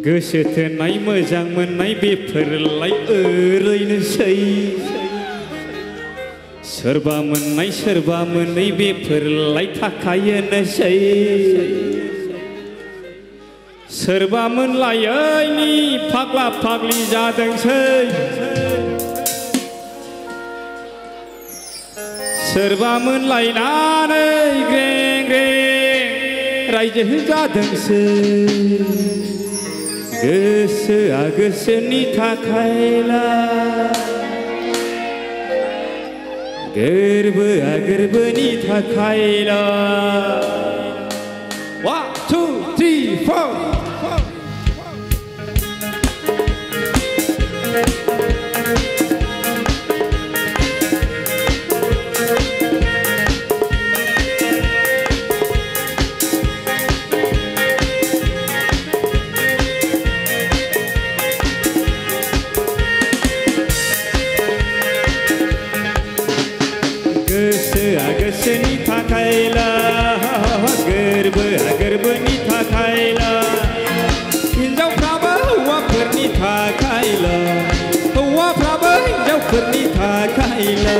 गोसो थोनाय मोजां मोननाय बेफोरलाय ओरैनोसै सोरबा मोनै बेफोरलाय थाखायोनोसै सोरबा मोनलायैनि फाग्ला फाग्लि जादोंसै सोरबा मोनलायनानै ग्रें ग्रें रायजो जादोंसै गोसोआ गोसोनि थाखायला गोरबोआ गोरबोनि थाखायला 1 2 3 4 गोसोआ गोसोनि थाखायला गोरबोआ गोरबोनि थाखायला हिन्जावफ्राबो हौवाफोरनि थाखायला हौवाफ्राबो हिन्जावफोरनि थाखायला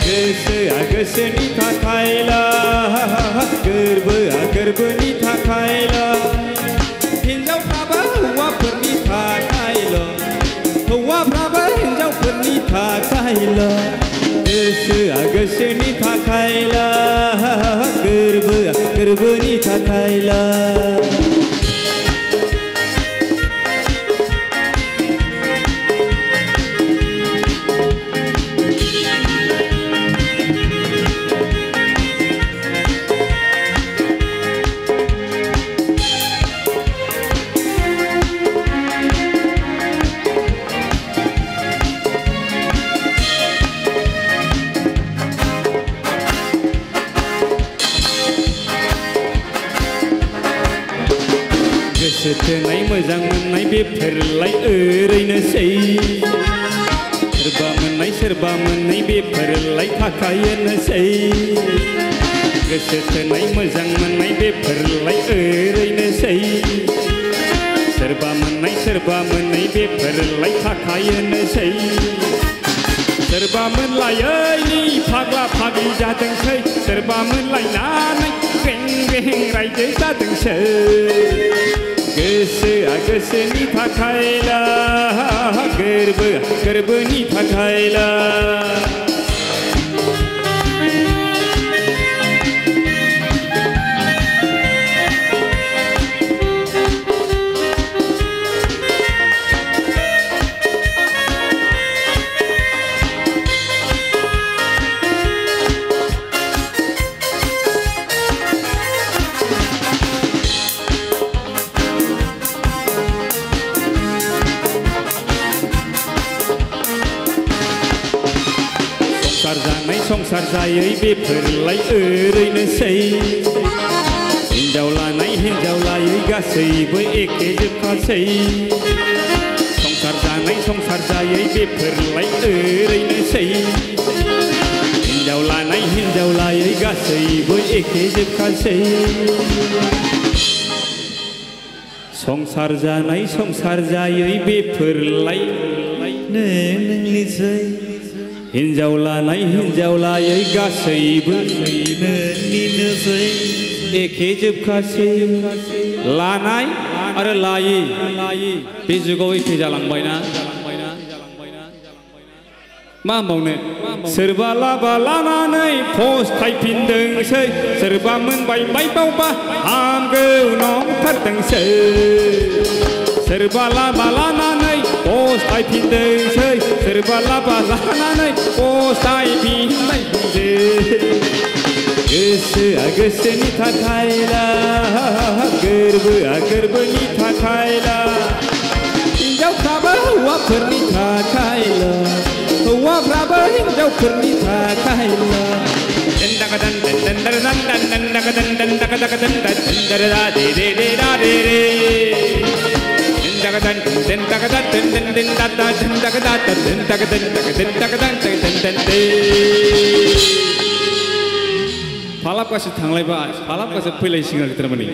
गोसोआ गोसोनि थाखायला गोरबोआ गोरबोनि थाखायला हिन्जावफ्राबो हौवाफोरनि थाखायला हौवाफ्राबो हिन्जावफोरनि थाखायला गोसोआ गोसोनि थाखायला गोरबोआ गोरबोनि थाखायला गोसो थोनाय मोजां मोननाय बेफोरलाय ओरैनोसै सोरबा मोननै बेफोरलाय थाखायोनोसै गोसो थोनाय मोजां मोननाय बेफोरलाय ओरैनोसै सोरबा मोननै बेफोरलाय थाखायोनोसै सोरबा मोनलायैनि फाग्ला फाग्लि जादोंसै सोरबा मोनलायनानै ग्रें ग्रें रायजो जादोंसै गोसोआ गोसोनि थाखायला गोरबोआ गोरबोनि थाखायला संसार जायै बेफोरलाय ओरैनोसै हिन्जाव लानाय हिन्जाव लायै गासैबो एखे जोबखासै संसार जायै बेफोरलाय ओरैनोसै हिन्जाव लानाय हिन्जाव लायै गासैबो एखे जोबखासै संसार जानाय संसार जायै बेफोरलाय नोंनिसै हिन्जाव लानाय हिन्जाव लायै गासैबो नोंनिनोसै एखे जोबखासै लानाय आरो लायै बे जुगाव एखे जालांबायना मा होनबावनो सोरबा लाबा लानानै फस्थायफिनदोंसै सोरबा मोनबाय बायबावबा हामगौ नंथारदोंसै सोरबा लाबा लानानै फस्थायफिनदोंसै सोरबा लाबा लानानै फस्थायफिनलायदोंसै गोसोआ गोसोनि थाखायला गोरबोआ गोरबोनि थाखायला हिन्जावफ्राबो हौवाफोरनि थाखायला हौवाफ्राबो हिन्जावफोरनि थाखायला फालाबगासो थांलायबाय फालाबगासो फैलायसिगोन आरो थारमाने